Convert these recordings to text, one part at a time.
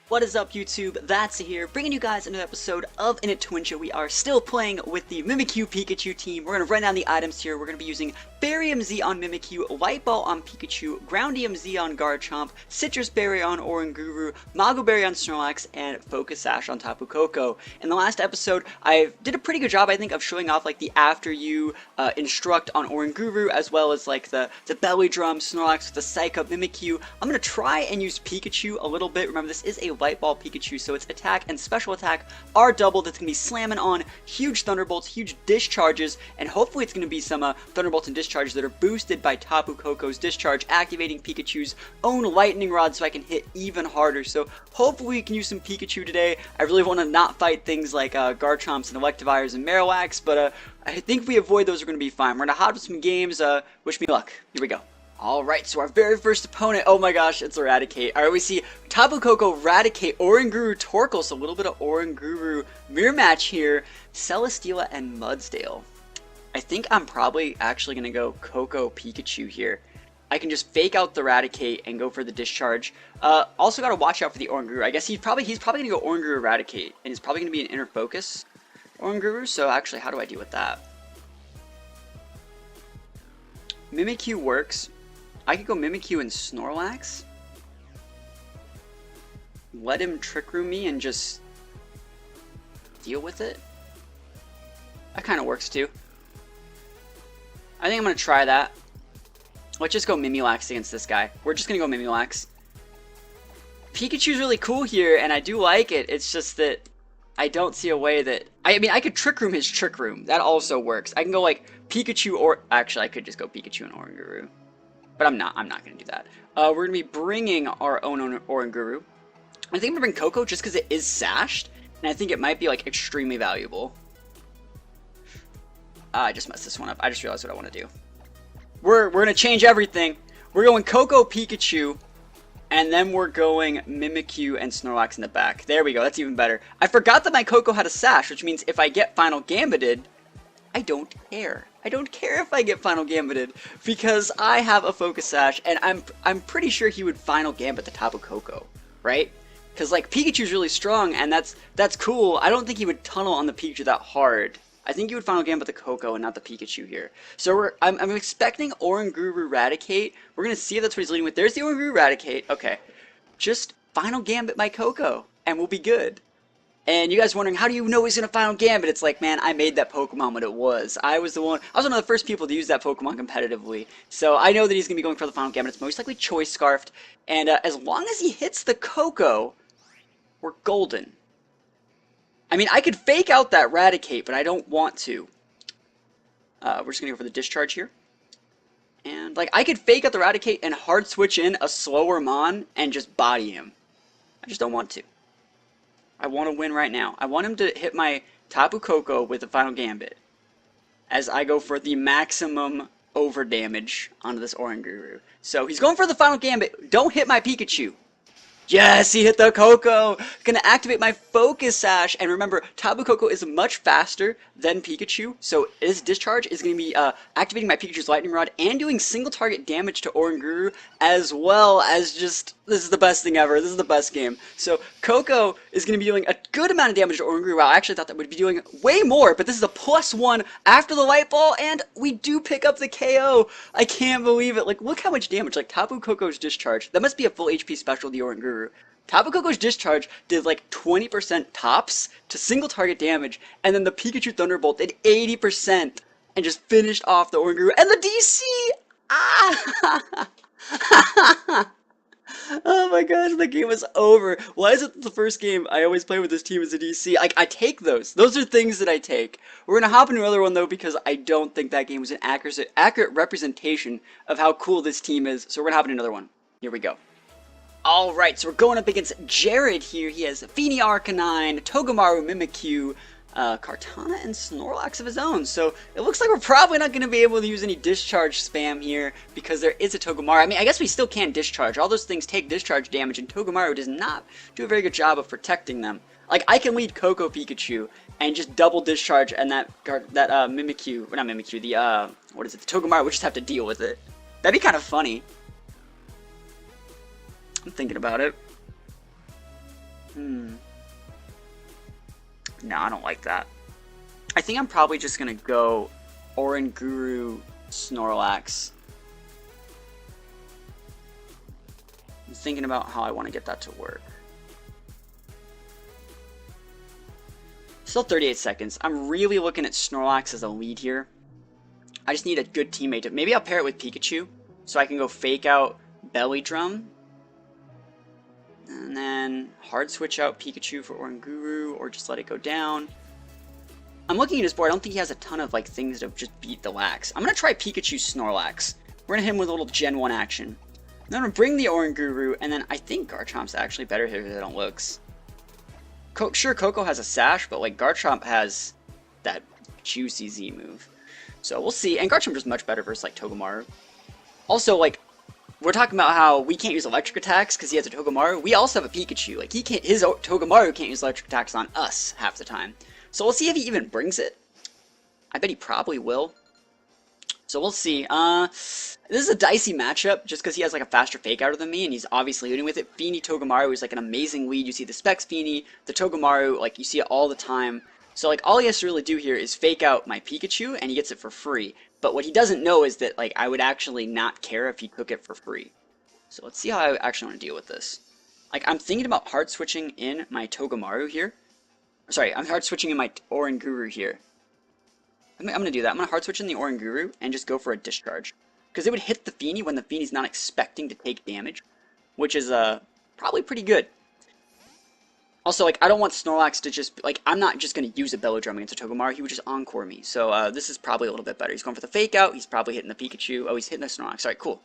What is up, YouTube? That's here, bringing you guys another episode of In It to Win Show. We are still playing with the Mimikyu Pikachu team. We're going to run down the items here. We're going to be using Barium Z on Mimikyu, Light Ball on Pikachu, Groundium Z on Garchomp, Citrus Berry on Oranguru, Mago Berry on Snorlax, and Focus Sash on Tapu Koko. In the last episode, I did a pretty good job, I think, of showing off like the after you instruct on Oranguru, as well as like the belly drum Snorlax with the Psych Up Mimikyu. I'm going to try and use Pikachu a little bit. Remember, this is a Light Ball Pikachu, so its attack and special attack are doubled. It's going to be slamming on huge Thunderbolts, huge discharges, and hopefully it's going to be some Thunderbolts and discharges that are boosted by Tapu Koko's discharge, activating Pikachu's own Lightning Rod so I can hit even harder. So hopefully we can use some Pikachu today. I really want to not fight things like Garchomps and Electivires and Marowaks, but I think if we avoid those, we're going to be fine. We're going to hop with some games. Wish me luck. Here we go. Alright, so our very first opponent, oh my gosh, it's a Raticate. Alright, we see Tapu Koko, Raticate, Oranguru, Torkoal, so a little bit of Oranguru mirror match here, Celesteela, and Mudsdale. I think I'm probably actually going to go Koko Pikachu here. I can just fake out the Raticate and go for the discharge. Also got to watch out for the Oranguru. I guess he's probably going to go Oranguru Raticate, and it's probably going to be an inner focus Oranguru, so actually, how do I deal with that? Mimikyu works. I could go Mimikyu and Snorlax. Let him Trick Room me and just deal with it. That kind of works too. I think I'm going to try that. Let's just go Mimilax against this guy. We're just going to go Mimilax. Pikachu's really cool here, and I do like it. It's just that I don't see a way that... I mean, I could Trick Room his Trick Room. That also works. I can go like Pikachu or... Actually, I could just go Pikachu and Oranguru. But I'm not going to do that. We're going to be bringing our own Oranguru. I think I'm going to bring Koko just because it is sashed. And I think it might be, like, extremely valuable. I just messed this one up. I just realized what I want to do. We're going to change everything. We're going Koko Pikachu. And then we're going Mimikyu and Snorlax in the back. There we go. That's even better. I forgot that my Koko had a sash, which means if I get Final Gambited, I don't care. I don't care if I get Final Gambited because I have a Focus Sash, and I'm pretty sure he would Final Gambit the Tapu Koko, right? Because like Pikachu's really strong, and that's cool. I don't think he would tunnel on the Pikachu that hard. I think he would Final Gambit the Koko and not the Pikachu here. So I'm expecting Oranguru Raticate. We're gonna see if that's what he's leading with. There's the Oranguru Raticate. Okay, just Final Gambit my Koko, and we'll be good. And you guys wondering, how do you know he's going to Final Gambit? It's like, man, I made that Pokemon when it was. I was one of the first people to use that Pokemon competitively. So I know that he's going to be going for the Final Gambit. It's most likely Choice Scarfed. And as long as he hits the Koko, we're golden. I mean, I could fake out that Raticate, but I don't want to. We're just going to go for the Discharge here. And, like, I could fake out the Raticate and hard switch in a slower Mon and just body him. I just don't want to. I want to win right now. I want him to hit my Tapu Koko with the Final Gambit as I go for the maximum over damage onto this Oranguru. So he's going for the Final Gambit. Don't hit my Pikachu. Yes, he hit the Koko. Gonna activate my Focus Sash. And remember, Tapu Koko is much faster than Pikachu, so his discharge is gonna be activating my Pikachu's Lightning Rod and doing single target damage to Oranguru, as well as just, this is the best thing ever. This is the best game. So Koko is gonna be doing a good amount of damage to Oranguru. Wow, I actually thought that would be doing way more, but this is a +1 after the Light Ball, and we do pick up the KO. I can't believe it. Like, look how much damage. Like, Tapu Koko's discharge, that must be a full HP special, the Oranguru. Tapu Koko's discharge did like 20% tops to single target damage, and then the Pikachu Thunderbolt did 80% and just finished off the Oranguru and the DC! Ah! Oh my gosh, the game is over. Why is it the first game I always play with this team is a DC? I take those. Those are things that I take. We're going to hop into another one though because I don't think that game was an accurate representation of how cool this team is. So we're going to hop into another one. Here we go. Alright, so we're going up against Jared here. He has Fini, Arcanine, Togamaru, Mimikyu, Kartana, and Snorlax of his own. So it looks like we're probably not going to be able to use any discharge spam here because there is a Togamaru. I mean, I guess we still can discharge. All those things take discharge damage, and Togamaru does not do a very good job of protecting them. Like, I can lead Koko Pikachu and just double discharge, and that Mimikyu, not Mimikyu, the, what is it, the Togamaru would just have to deal with it. That'd be kind of funny. I'm thinking about it. No, I don't like that. I think I'm probably just gonna go Oranguru Snorlax. I'm thinking about how I want to get that to work. Still 38 seconds. I'm really looking at Snorlax as a lead here. I just need a good teammate to... Maybe I'll pair it with Pikachu, so I can go fake out Belly Drum. And then hard switch out Pikachu for Oranguru, or just let it go down. I'm looking at his board. I don't think he has a ton of like things to just beat the Lax. I'm going to try Pikachu Snorlax. We're going to hit him with a little Gen 1 action. Then I'm going to bring the Oranguru, and then I think Garchomp's actually better here than it looks. Sure, Coco has a Sash, but like Garchomp has that juicy Z move. So we'll see. And Garchomp is much better versus like Togamaru. Also, like, we're talking about how we can't use electric attacks because he has a Togamaru. We also have a Pikachu. Like, his Togamaru can't use electric attacks on us half the time. So we'll see if he even brings it. I bet he probably will. So we'll see. This is a dicey matchup just because he has like a faster fake outer than me, and he's obviously leading with it. Fini Togamaru is like an amazing lead. You see the Specs Fini, the Togamaru, like you see it all the time. So like all he has to really do here is fake out my Pikachu, and he gets it for free. But what he doesn't know is that like I would actually not care if he took it for free. So let's see how I actually want to deal with this. Like I'm thinking about hard switching in my Togamaru here. Sorry, I'm hard switching in my Oranguru here. I'm going to do that. I'm going to hard switch in the Oranguru and just go for a discharge. Because it would hit the Fini when the Fini's not expecting to take damage, which is probably pretty good. Also, like, I don't want Snorlax to just, like, I'm not just going to use a Bellodrum against a Togamaru. He would just Encore me. So this is probably a little bit better. He's going for the Fake Out. He's probably hitting the Pikachu. Oh, he's hitting the Snorlax. Alright, cool.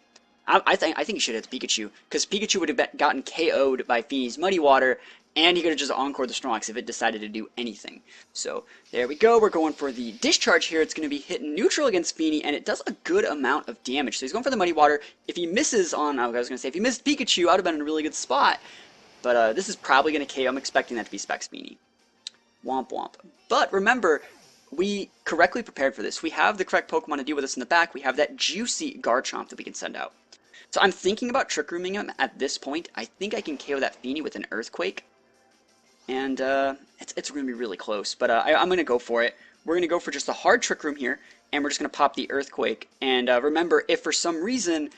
I think he should hit the Pikachu, because Pikachu would have gotten KO'd by Fini's Muddy Water, and he could have just encored the Snorlax if it decided to do anything. So there we go. We're going for the discharge here. It's going to be hitting neutral against Fini, and it does a good amount of damage. So he's going for the Muddy Water. If he misses on, I was going to say, if he missed Pikachu, I would have been in a really good spot. But this is probably going to KO. I'm expecting that to be Specs Fini. Womp womp. But remember, we correctly prepared for this. We have the correct Pokemon to deal with us in the back. We have that juicy Garchomp that we can send out. So I'm thinking about Trick Rooming him at this point. I think I can KO that Fini with an Earthquake. And it's going to be really close. But I'm going to go for it. We're going to go for just a hard Trick Room here. And we're just going to pop the Earthquake. And remember, if for some reason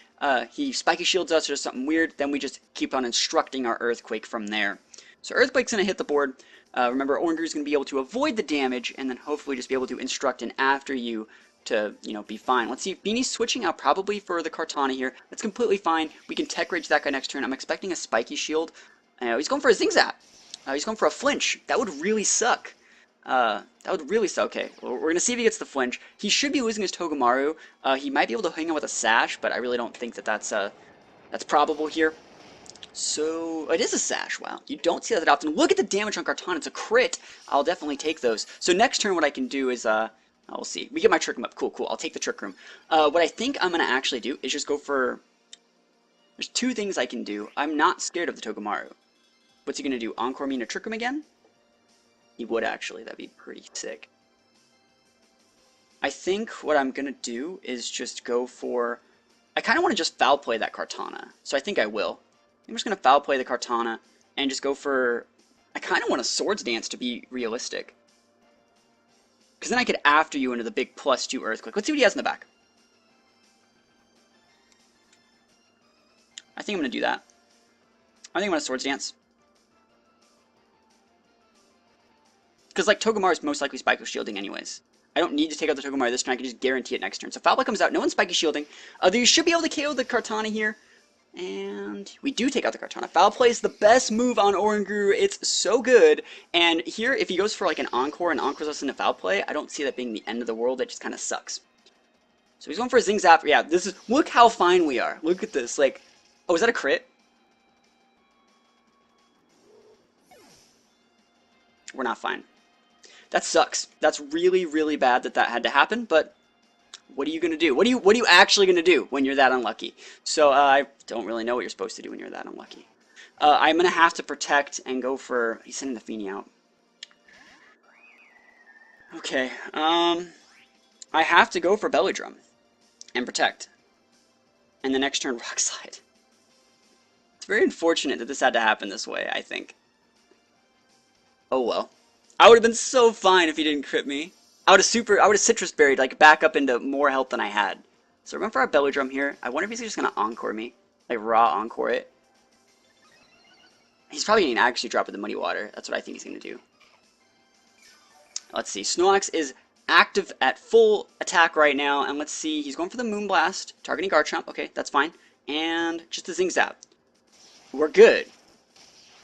he Spiky Shields us or does something weird, then we just keep on instructing our Earthquake from there. So Earthquake's going to hit the board. Remember, Oranguru's going to be able to avoid the damage. And then hopefully just be able to instruct an after you to, you know, be fine. Let's see, Fini's switching out probably for the Kartana here. That's completely fine. We can Tech Rage that guy next turn. I'm expecting a Spiky Shield. He's going for a Zing Zap. He's going for a flinch. That would really suck. Okay, well, we're going to see if he gets the flinch. He should be losing his Togamaru. He might be able to hang out with a Sash, but I really don't think that that's probable here. So, it is a Sash. Wow, you don't see that often. Look at the damage on Kartana. It's a crit. I'll definitely take those. So next turn what I can do is, we'll see. We get my Trick Room up. Cool, cool. I'll take the Trick Room. What I think I'm going to actually do is just go for... There's two things I can do. I'm not scared of the Togamaru. What's he going to do? Encore me into Trick Room again? He would actually. That'd be pretty sick. I think what I'm going to do is just go for... I kind of want to just Foul Play that Kartana. So I think I will. I'm just going to Foul Play the Kartana and just go for... I kind of want a Swords Dance to be realistic. Because then I could after you into the big +2 Earthquake. Let's see what he has in the back. I think I'm going to do that. I think I'm going to Swords Dance. Because, like, Togamaru is most likely Spiky Shielding anyways. I don't need to take out the Togamaru this turn. I can just guarantee it next turn. So Foul Play comes out. No one's Spiky Shielding. You should be able to KO the Kartana here. And we do take out the Kartana. Foul Play is the best move on Oranguru. It's so good. And here, if he goes for, like, an Encore and Encores us into Foul Play, I don't see that being the end of the world. It just kind of sucks. So he's going for a Zing Zap. Yeah, this is... Look how fine we are. Look at this. Like... Oh, is that a crit? We're not fine. That sucks. That's really, really bad that that had to happen, but what are you going to do? What are you actually going to do when you're that unlucky? So I don't really know what you're supposed to do when you're that unlucky. I'm going to have to protect and go for... He's sending the Fini out. Okay. I have to go for Belly Drum and protect. And the next turn, Rock Slide. It's very unfortunate that this had to happen this way, I think. Oh well. I would have been so fine if he didn't crit me. I would have citrus berried like back up into more health than I had. So we're going for our belly drum here. I wonder if he's just gonna encore me. Like raw encore it. He's probably gonna actually drop it the muddy water. That's what I think he's gonna do. Let's see. Snorlax is active at full attack right now, and let's see. He's going for the Moonblast, targeting Garchomp. Okay, that's fine. And just the Zing Zap. We're good.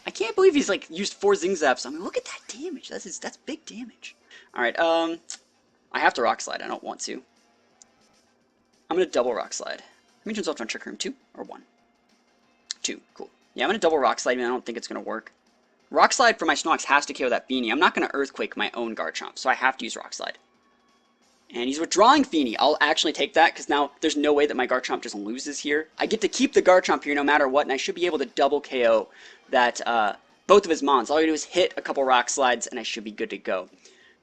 I can't believe he's like used 4 Zing Zaps. I mean, look at that damage. That's big damage. All right. I have to Rock Slide. I don't want to. I'm gonna double Rock Slide. Let me turn off on Trick Room 2 or 1. 2. Cool. Yeah, I'm gonna double Rock Slide. I don't think it's gonna work. Rock Slide for my Snorlax has to KO that Fini. I'm not gonna Earthquake my own Garchomp, so I have to use Rock Slide. And he's withdrawing Fini. I'll actually take that because now there's no way that my Garchomp just loses here. I get to keep the Garchomp here no matter what, and I should be able to double KO that both of his Mons. All I do is hit a couple Rock Slides, and I should be good to go.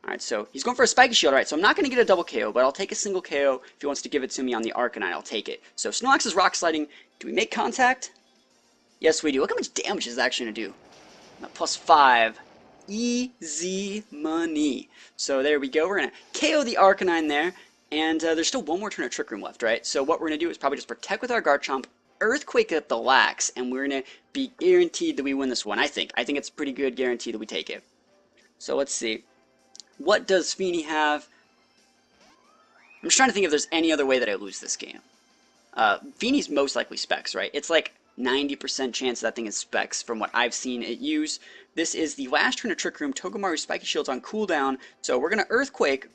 Alright, so he's going for a Spiky Shield. Alright, so I'm not going to get a double KO, but I'll take a single KO. If he wants to give it to me on the Arcanine, I'll take it. So Snorlax is Rock Sliding. Do we make contact? Yes, we do. Look how much damage this is actually going to do. Plus 5. Easy money. So there we go. We're going to KO the Arcanine there. And there's still one more turn of Trick Room left, right? So what we're going to do is probably just protect with our Garchomp, Earthquake at the Lax, and we're going to be guaranteed that we win this one, I think. I think it's a pretty good guarantee that we take it. So let's see. What does Fini have? I'm just trying to think if there's any other way that I lose this game. Fini's most likely Specs, right? It's like 90% chance that thing is Specs from what I've seen it use. This is the last turn of Trick Room. Togamaru Spiky Shield's on cooldown, so we're going to Earthquake,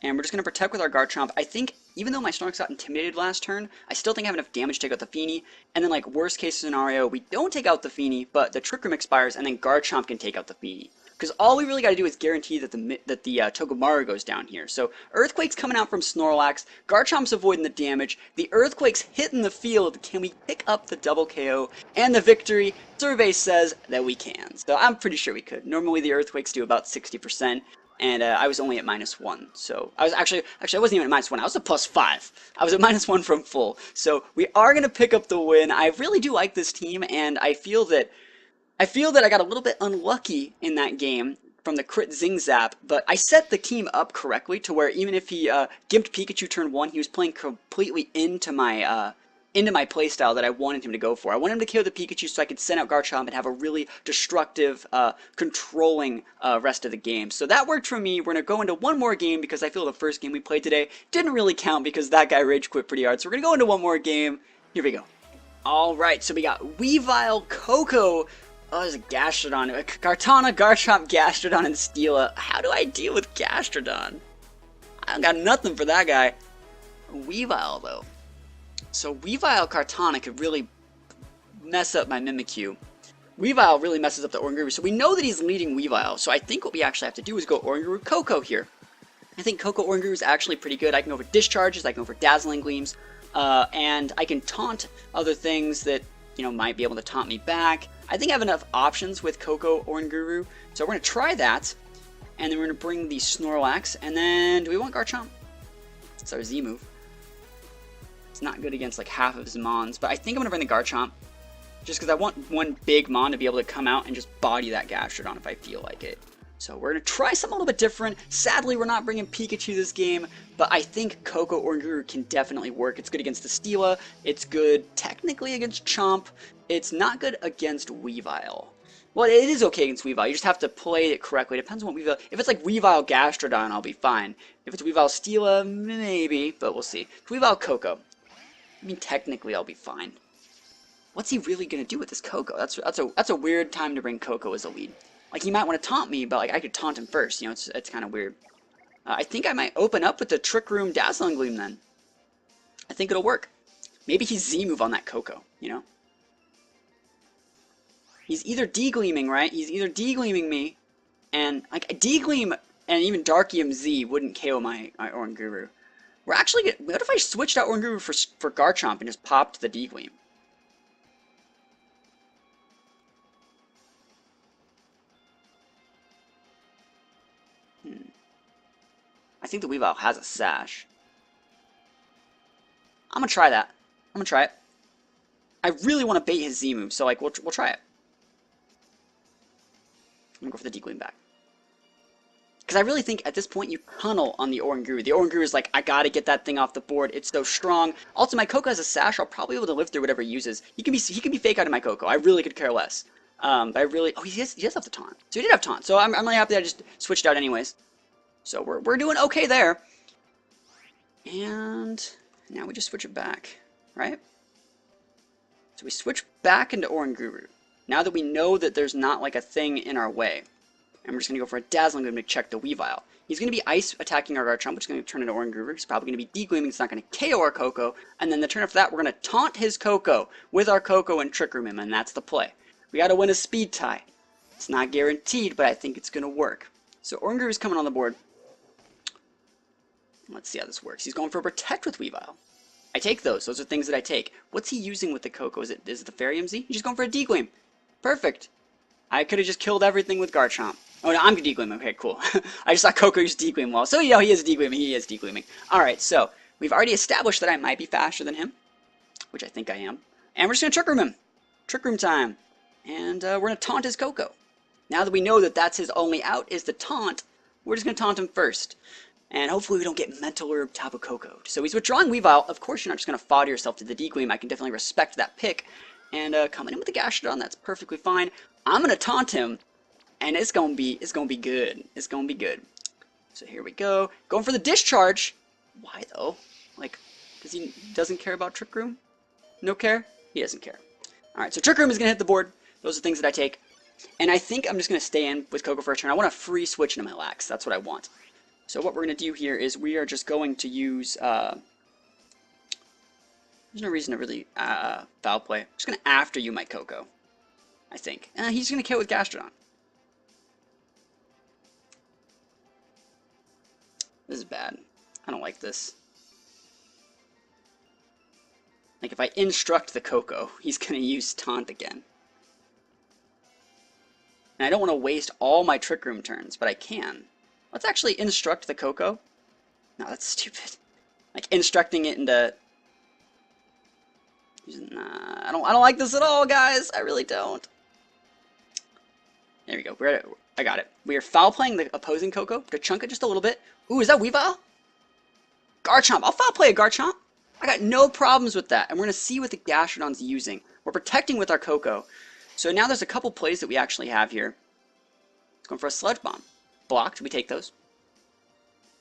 and we're just going to protect with our Garchomp. I think, even though my Snorlax got intimidated last turn, I still think I have enough damage to take out the Fini, and then like worst case scenario, we don't take out the Fini, but the Trick Room expires, and then Garchomp can take out the Fini. Because all we really got to do is guarantee that the Togamaru goes down here. So Earthquake's coming out from Snorlax, Garchomp's avoiding the damage, the Earthquake's hitting the field. Can we pick up the double KO and the victory? Survey says that we can. So I'm pretty sure we could. Normally the Earthquakes do about 60%, and I was only at -1. So I was actually I wasn't even at -1. I was at +5. I was at -1 from full. So we are gonna pick up the win. I really do like this team, and I feel that I got a little bit unlucky in that game from the crit Zing Zap, but I set the team up correctly to where even if he gimped Pikachu turn 1, he was playing completely into my playstyle that I wanted him to go for. I wanted him to KO the Pikachu so I could send out Garchomp and have a really destructive, controlling rest of the game. So that worked for me. We're going to go into one more game because I feel the first game we played today didn't really count because that guy rage quit pretty hard. So we're going to go into one more game. Here we go. Alright, so we got Weavile, Coco. Oh, there's a Gastrodon. Kartana, Garchomp, Gastrodon, and Steela. How do I deal with Gastrodon? I got nothing for that guy. Weavile, though. So Weavile Kartana could really mess up my Mimikyu. Weavile really messes up the Oranguru, so we know that he's leading Weavile. So I think what we actually have to do is go Oranguru Coco here. I think Coco Oranguru is actually pretty good. I can go for Discharges, I can go for Dazzling Gleams, and I can taunt other things that, you know, might be able to taunt me back. I think I have enough options with Coco Oranguru, so we're going to try that, and then we're going to bring the Snorlax, and then, do we want Garchomp? It's our Z move. It's not good against like half of his Mons, but I think I'm going to bring the Garchomp, just because I want one big Mon to be able to come out and just body that Gastrodon if I feel like it. So we're going to try something a little bit different. Sadly, we're not bringing Pikachu this game, but I think Coco Oranguru can definitely work. It's good against the Steela. It's good technically against Chomp. It's not good against Weavile. Well, it is okay against Weavile. You just have to play it correctly. It depends on what Weavile... If it's like Weavile Gastrodon, I'll be fine. If it's Weavile Steela, maybe, but we'll see. If Weavile Coco, I mean, technically I'll be fine. What's he really going to do with this Coco? That's a weird time to bring Coco as a lead. Like, he might want to taunt me, but like I could taunt him first. You know, it's kind of weird. I think I might open up with the Trick Room Dazzling Gleam then. I think it'll work. Maybe he's Z-move on that Coco, you know? He's either D-Gleaming, right? He's either D-Gleaming me, and like D-Gleam and even Darkium Z wouldn't KO my Oranguru. We're actually gonna, what if I switched out Oranguru for Garchomp and just popped the D-Gleam? I think the Weavile has a Sash. I'm gonna try that. I'm gonna try it. I really want to bait his Z move, so like we'll try it. I'm going to go for the Decoy back. Because I really think at this point you tunnel on the Oranguru. The Oranguru is like, I gotta get that thing off the board. It's so strong. Also, my Koko has a Sash. I'll probably be able to live through whatever he uses. He can be fake out of my Koko. I really could care less. But I really... Oh, he does have the taunt. So he did have taunt. So I'm really happy that I just switched out anyways. So we're doing okay there. And now we just switch it back, right? So we switch back into Oranguru. Now that we know that there's not like a thing in our way. And we're just going to go for a Dazzling Gleam to check the Weavile. He's going to be Ice attacking our Garchomp, which is going to turn into Oranguru. He's probably going to be D-Gleaming, it's not going to KO our Koko. And then the turn after that, we're going to taunt his Koko with our Koko and Trick Room him, and that's the play. We got to win a speed tie. It's not guaranteed, but I think it's going to work. So Oranguru's coming on the board. Let's see how this works. He's going for a Protect with Weavile. I take those. Those are things that I take. What's he using with the Koko? Is it the Fairy MZ? He's just going for a D-Gleam. Perfect. I could have just killed everything with Garchomp. Oh, no, I'm D-Gleaming. Okay, cool. I just thought Koko used D-Gleam well. So, you know, he is D-Gleaming. He is D-Gleaming. Alright, so we've already established that I might be faster than him, which I think I am. And we're just going to Trick Room him. Trick Room time. And we're going to taunt his Koko. Now that we know that that's his only out is the taunt, we're just going to taunt him first. And hopefully we don't get Mental Herb Tapu Koko. So he's withdrawing Weavile. Of course you're not just going to fodder yourself to the D-Gleam. I can definitely respect that pick. And coming in with the Gastrodon, that's perfectly fine. I'm going to taunt him. And it's gonna be good. It's gonna be good. So here we go. Going for the Discharge. Why though? Like, because he doesn't care about Trick Room? No care? He doesn't care. Alright, so Trick Room is gonna hit the board. Those are things that I take. And I think I'm just gonna stay in with Koko for a turn. I want a free switch into my Lax. That's what I want. So what we're gonna do here is we are just going to use there's no reason to really foul play. I'm just gonna after you my Koko. I think. He's gonna kill with Gastrodon. This is bad. I don't like this. Like, if I instruct the Koko, he's going to use Taunt again. And I don't want to waste all my Trick Room turns, but I can. Let's actually instruct the Koko. No, that's stupid. Like, instructing it into... Nah, I don't like this at all, guys. I really don't. There we go. I got it. We are foul playing the opposing Koko to chunk it just a little bit. Ooh, is that Weavile? Garchomp. I'll foul play a Garchomp. I got no problems with that. And we're going to see what the Gastrodon's using. We're protecting with our Koko. So now there's a couple plays that we actually have here. It's going for a Sludge Bomb. Blocked. We take those.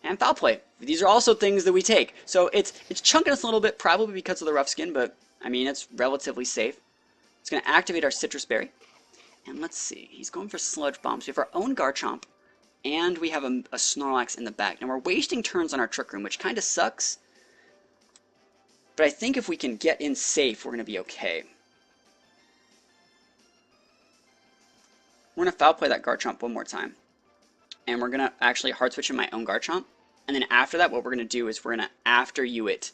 And foul play. These are also things that we take. So it's chunking us a little bit, probably because of the rough skin, but I mean, it's relatively safe. It's going to activate our Citrus Berry. And let's see. He's going for Sludge Bomb. So we have our own Garchomp. And we have a Snorlax in the back. Now we're wasting turns on our Trick Room, which kind of sucks. But I think if we can get in safe, we're going to be okay. We're going to foul play that Garchomp one more time. And we're going to actually hard switch in my own Garchomp. And then after that, what we're going to do is we're going to after you it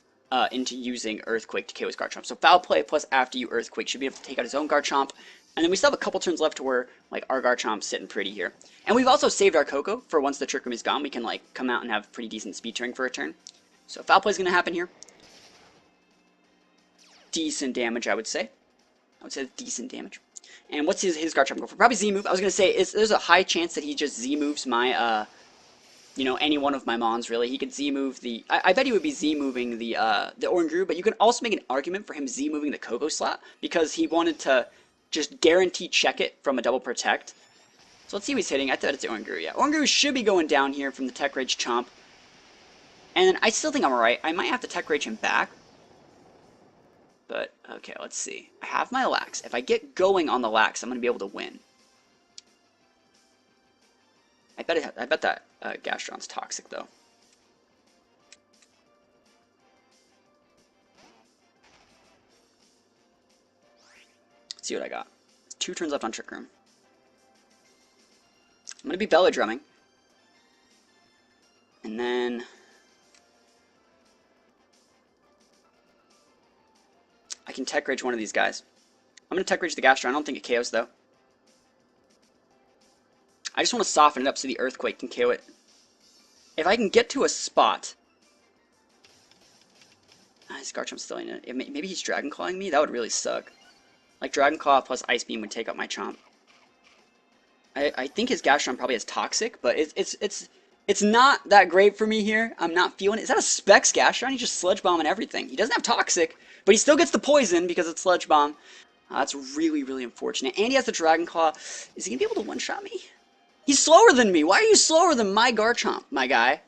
into using Earthquake to KO his Garchomp. So foul play plus after you Earthquake should be able to take out his own Garchomp. And then we still have a couple turns left to where like our Garchomp's sitting pretty here. And we've also saved our Koko for once the Trick Room is gone. We can like come out and have pretty decent speed turn for a turn. So foul play is going to happen here. Decent damage, I would say. Decent damage. And what's his Garchomp go for? Probably Z-move. I was going to say, there's a high chance that he just Z-moves my, you know, any one of my Mons, really. He could Z-move the... I bet he would be Z-moving the Oranguru, but you can also make an argument for him Z-moving the Koko slot, because he wanted to just guarantee check it from a double protect. So let's see who he's hitting. I thought it's the Oranguru, yeah. Oranguru should be going down here from the Tech Rage Chomp. And then I still think I'm alright. I might have to Tech Rage him back. But, okay, let's see. I have my Lax. If I get going on the Lax, I'm going to be able to win. I bet that Gastrodon's toxic, though. Let's see what I got. 2 turns left on Trick Room. I'm going to be Bella Drumming. And then... I can Tech Rage one of these guys. I'm going to Tech Rage the Gastrodon. I don't think it KOs, though. I just want to soften it up so the Earthquake can KO it. If I can get to a spot... His Garchomp's still in it. Maybe he's Dragon Clawing me? That would really suck. Like, Dragon Claw plus Ice Beam would take out my Chomp. I think his Gastron probably has Toxic, but it's not that great for me here. I'm not feeling it. Is that a Specs Gastron? He's just Sludge Bomb and everything. He doesn't have Toxic, but he still gets the Poison because it's Sludge Bomb. That's really, really unfortunate. And he has the Dragon Claw. Is he going to be able to one-shot me? He's slower than me. Why are you slower than my Garchomp, my guy?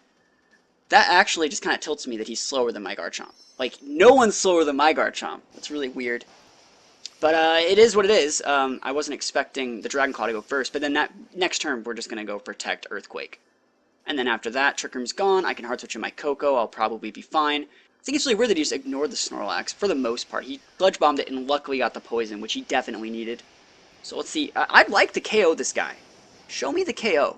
That actually just kind of tilts me that he's slower than my Garchomp. Like, no one's slower than my Garchomp. That's really weird. But it is what it is. I wasn't expecting the Dragon Claw to go first, but then that next turn we're just going to go Protect Earthquake. And then after that, Trick Room's gone. I can Hard Switch in my Koko. I'll probably be fine. I think it's really weird that he just ignored the Snorlax for the most part. He Sludge Bombed it and luckily got the Poison, which he definitely needed. So let's see. I'd like to KO this guy. Show me the KO.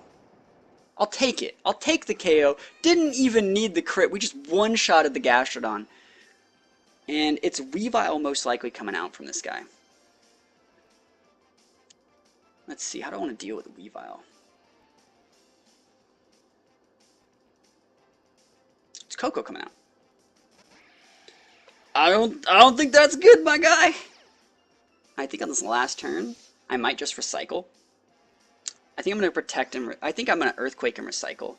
I'll take it. I'll take the KO. Didn't even need the crit. We just one-shotted the Gastrodon. And it's Weavile most likely coming out from this guy. Let's see. How do I want to deal with Weavile? It's Koko coming out. I don't think that's good, my guy. I think on this last turn, I might just recycle. I think I'm going to protect him. I think I'm going to Earthquake and recycle.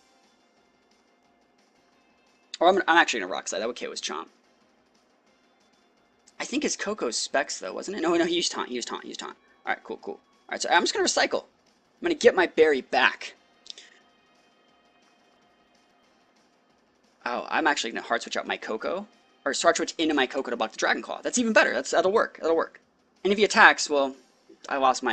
Or I'm actually going to Rock Slide. That would KO his Chomp. I think his Koko's Specs, though, wasn't it? No, he used Taunt. He used Taunt. Alright, cool. Alright, so I'm just going to recycle. I'm going to get my berry back. Oh, I'm actually going to Hard Switch out my Koko. Or Hard Switch into my Koko to block the Dragon Claw. That's even better. That'll work. And if he attacks, well, I lost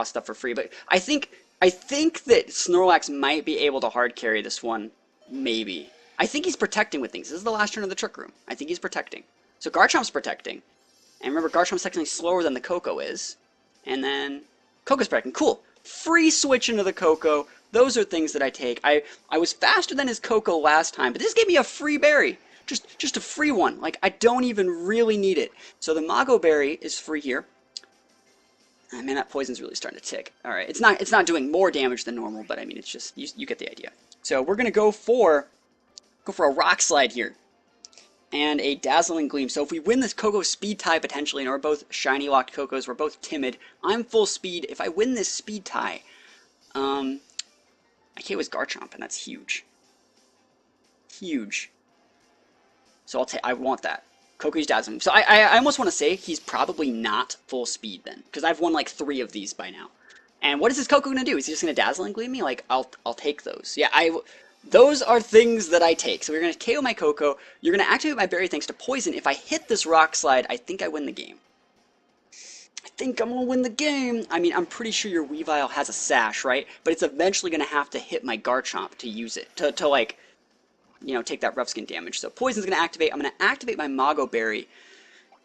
stuff for free. But I think that Snorlax might be able to hard carry this one. Maybe. I think he's protecting with things. This is the last turn of the Trick Room. I think he's protecting. So Garchomp's protecting. And remember, Garchomp's technically slower than the Koko is. And then Koko's protecting. Cool. Free switch into the Koko. Those are things that I take. I was faster than his Koko last time, but this gave me a free berry. Just a free one. Like, I don't even really need it. So the Mago Berry is free here. Oh, man, that poison's really starting to tick. All right, it's not doing more damage than normal, but I mean, it's just you get the idea. So we're gonna go for a Rock Slide here, and a Dazzling Gleam. So if we win this Koko speed tie potentially, and we're both shiny locked Kokos, we're both timid. I'm full speed. If I win this speed tie, I KO his Garchomp, and that's huge. Huge. So I want that. Koko's Dazzling. So I almost want to say he's probably not full speed then, because I've won like 3 of these by now. And what is this Koko going to do? Is he just going to Dazzling Gleam me? Like, I'll take those. Yeah, those are things that I take. So we're going to KO my Koko. You're going to activate my berry thanks to Poison. If I hit this Rock Slide, I think I win the game. I think I'm going to win the game. I mean, I'm pretty sure your Weavile has a Sash, right? But it's eventually going to have to hit my Garchomp to use it. To like, you know, take that rough skin damage. So Poison's going to activate. I'm going to activate my Mago Berry,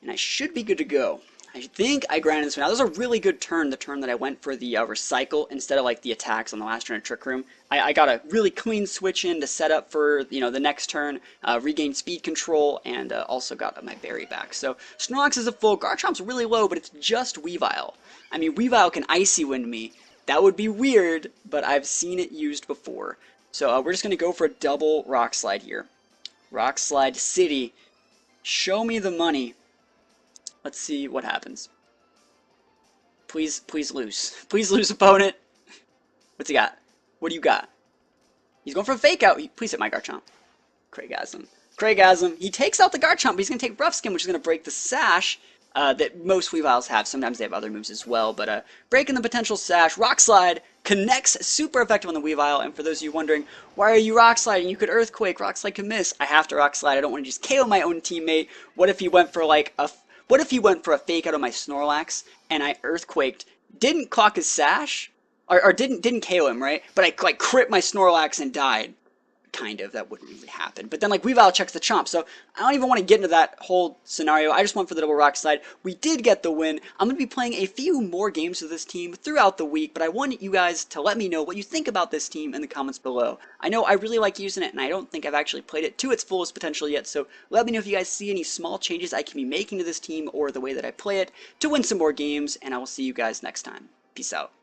and I should be good to go. I think I grinded this one out. That was a really good turn, the turn that I went for the recycle instead of like the attacks on the last turn of Trick Room. I got a really clean switch in to set up for, you know, the next turn, regain speed control, and also got my berry back. So Snorlax is a full. Garchomp's really low, but it's just Weavile. I mean, Weavile can Icy Wind me. That would be weird, but I've seen it used before. So we're just going to go for a double Rock Slide here. Rock Slide City. Show me the money. Let's see what happens. Please lose. Please lose, opponent. What's he got? What do you got? He's going for a Fake Out. Please hit my Garchomp. Craigasm. Craigasm. He takes out the Garchomp, but he's going to take Rough Skin, which is going to break the Sash that most Weaviles have. Sometimes they have other moves as well, but breaking the potential Sash. Rock Slide connects super effective on the Weavile, and for those of you wondering, why are you Rock Sliding? You could Earthquake. Rock Slide can miss. I have to Rock Slide. I don't want to just KO my own teammate. What if he went for like a... What if he went for a Fake Out on my Snorlax, and I Earthquaked, didn't clock his Sash, or didn't KO him, right? But I like crit my Snorlax and died. Kind of, that wouldn't really happen. But then like Weavile checks the Chomp, so I don't even want to get into that whole scenario. I just went for the double Rock Slide. We did get the win. I'm going to be playing a few more games with this team throughout the week, but I want you guys to let me know what you think about this team in the comments below. I know I really like using it, and I don't think I've actually played it to its fullest potential yet, so let me know if you guys see any small changes I can be making to this team or the way that I play it to win some more games, and I will see you guys next time. Peace out.